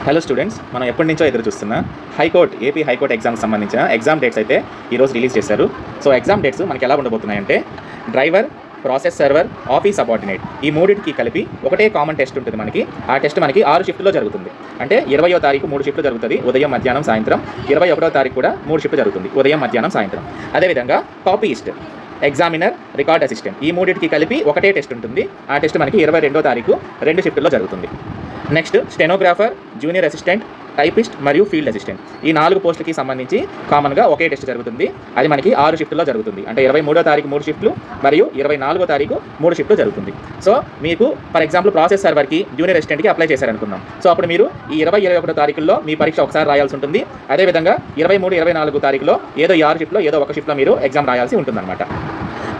Hello students, మనం ఎప్పటి నుంచో ఎదురు చూస్తున్న ఏపీ హైకోర్టు ఎగ్జామ్కి సంబంధించిన ఎగ్జామ్ డేట్స్ అయితే ఈరోజు రిలీజ్ చేశారు. సో ఎగ్జామ్ డేట్స్ మనకి ఎలా ఉండబోతున్నాయంటే, driver, process server, office subordinate ఈ మూడింటికి కలిపి ఒకటే కామన్ టెస్ట్ ఉంటుంది మనకి. ఆ టెస్ట్ మనకి 6 షిఫ్ట్లో జరుగుతుంది. అంటే 20వ తారీఖు 3 షిఫ్ట్లు జరుగుతుంది, ఉదయం, మధ్యాహ్నం, సాయంత్రం. 21వ తారీఖు కూడా 3 షిఫ్ట్లు జరుగుతుంది, ఉదయం, మధ్యాహ్నం, సాయంత్రం. అదేవిధంగా కాపీయిస్ట్, ఎగ్జామినర్, రికార్డ్ అసిస్టెంట్ ఈ మూడింటికి కలిపి ఒకటే టెస్ట్ ఉంటుంది. ఆ టెస్ట్ మనకి 22వ తారీఖు 2 షిఫ్ట్లో జరుగుతుంది. Next stenographer, junior assistant, typist మరియు ఫీల్డ్ అసిస్టెంట్ ఈ 4 పోస్టులకి సంబంధించి కామన్గా ఒకే టెస్ట్ జరుగుతుంది. అది మనకి 6 షిఫ్ట్లో జరుగుతుంది. అంటే 23వ తారీఖు 3 షిఫ్ట్లు మరియు 24వ తారీఖు 3 షిఫ్ట్లు జరుగుతుంది. సో మీకు ఫర్ ఎగ్జాంపుల్ ప్రాసెస్ సర్వర్కి, జూనియర్ అసిస్టెంట్కి అప్లై చేశారనుకుందాం. సో అప్పుడు మీరు ఈ 20-21 తారీఖుల్లో మీ పరీక్ష ఒకసారి రాయాల్సి ఉంటుంది. అదేవిధంగా 23-24 తారీఖులో ఏదో 6 షిఫ్ట్లో ఏదో ఒక షిఫ్ట్లో మీరు ఎగ్జామ్ రాయాల్సి ఉంటుందన్నమాట.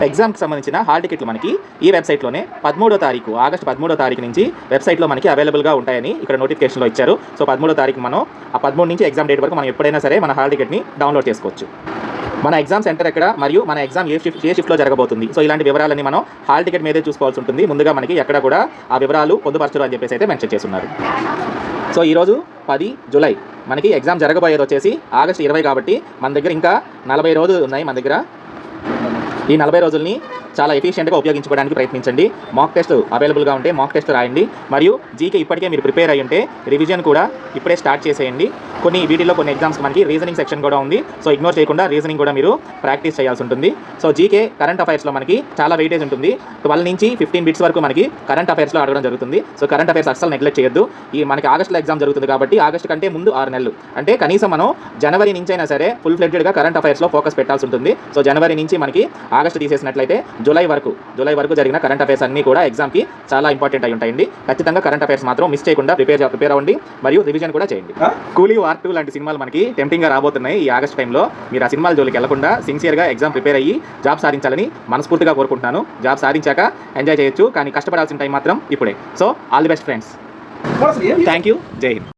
ఎగ్జామ్కి సంబంధించిన హాల్ టికెట్లు మనకి ఈ వెబ్సైట్లోనే 13వ తారీఖు ఆగస్టు 13వ తారీఖు నుంచి వెబ్సైట్లో మనకి అవైలబుల్గా ఉంటాయని ఇక్కడ నోటిఫికేషన్లో ఇచ్చారు. సో 13వ తారీఖు మనం ఆ 13 నుంచి ఎగ్జామ్ డేట్ వరకు మనం ఎప్పుడైనా సరే మన హాల్ టికెట్ని డౌన్లోడ్ చేసుకోవచ్చు. మన ఎగ్జామ్ సెంటర్ ఎక్కడ మరియు మన ఎగ్జామ్ ఏ షిఫ్ట్లో జరగబోతుంది, సో ఇలాంటి వివరాలన్నీ మనం హాల్ టికెట్ మీదే చూసుకోవాల్సి ఉంటుంది. ముందుగా మనకి ఎక్కడ కూడా ఆ వివరాలు పొందుపరచరు అని చెప్పేసి అయితే మెన్షన్ చేస్తున్నారు. సో ఈరోజు 10 జూలై మనకి ఎగ్జామ్ జరగబోయేది వచ్చేసి ఆగస్టు 20 కాబట్టి మన దగ్గర ఇంకా 40 రోజులు ఉన్నాయి. మన దగ్గర ఈ 40 రోజుల్ని చాలా ఎఫిషియెంట్గా ఉపయోగించుకోవడానికి ప్రయత్నించండి. మాక్ టెస్ట్ అవైలబుల్గా ఉంటే మాక్ టెస్ట్ రాయండి. మరియు జీకే ఇప్పటికే మీరు ప్రిపేర్ అయ్యి ఉంటే రివిజన్ కూడా ఇప్పుడే స్టార్ట్ చేసేయండి. కొన్ని ఎగ్జామ్స్ మనకి రీజనింగ్ సెక్షన్ కూడా ఉంది. సో ఇగ్నోర్ చేయకుండా రీజనింగ్ కూడా మీరు ప్రాక్టీస్ చేయాల్సి ఉంటుంది. సో జీకే కరెంట్ అఫైర్స్లో మనకి చాలా వెయిటేజ్ ఉంటుంది. 12 నుంచి 15 బిట్స్ వరకు మనకి కరెంట్ అఫైర్స్లో అడగడం జరుగుతుంది. సో కరెంట్ అఫైర్స్ అస్సలు నెగ్లెక్ట్ చేయొద్దు. ఈ మనకి ఆగస్టులో ఎగ్జామ్ జరుగుతుంది కాబట్టి ఆగస్టు కంటే ముందు 6 నెలలు అంటే కనీసం మనం జనవరి నుంచి అయినా సరే ఫుల్ ఫ్లెడ్జెడ్గా కరెంట్ అఫైర్స్లో ఫోకస్ పెట్టాల్సి ఉంటుంది. సో జనవరి నుంచి మనకి ఆగస్టు తీసేసినట్లయితే జూలై వరకు జరిగిన కరెంట్ అఫైర్స్ అన్నీ కూడా ఎగ్జామ్కి చాలా ఇంపార్టెంట్ అయి ఉంటాయండి. ఖచ్చితంగా కరెంట్ అఫైర్స్ మాత్రం మిస్ చేయకుండా ప్రిపేర్ అవ్వండి మరియు రివిజన్ కూడా చేయండి. కూలీ వార్ 2 లాంటి సినిమాలు మనకి టెంప్టింగ్గా రాబోతున్నాయి ఈ ఆగస్ట్ టైంలో. మీరు ఆ సినిమాల జోలికి వెళ్లకుండా సిన్సియర్గా ఎగ్జామ్ ప్రిపేర్ అయ్యి జాబ్ సాధించాలని మనస్ఫూర్తిగా కోరుకుంటున్నాను. జాబ్ సాధించాక ఎంజాయ్ చేయొచ్చు, కానీ కష్టపడాల్సిన టైం మాత్రం ఇప్పుడే. So all the best friends. Thank you. జై హింద్.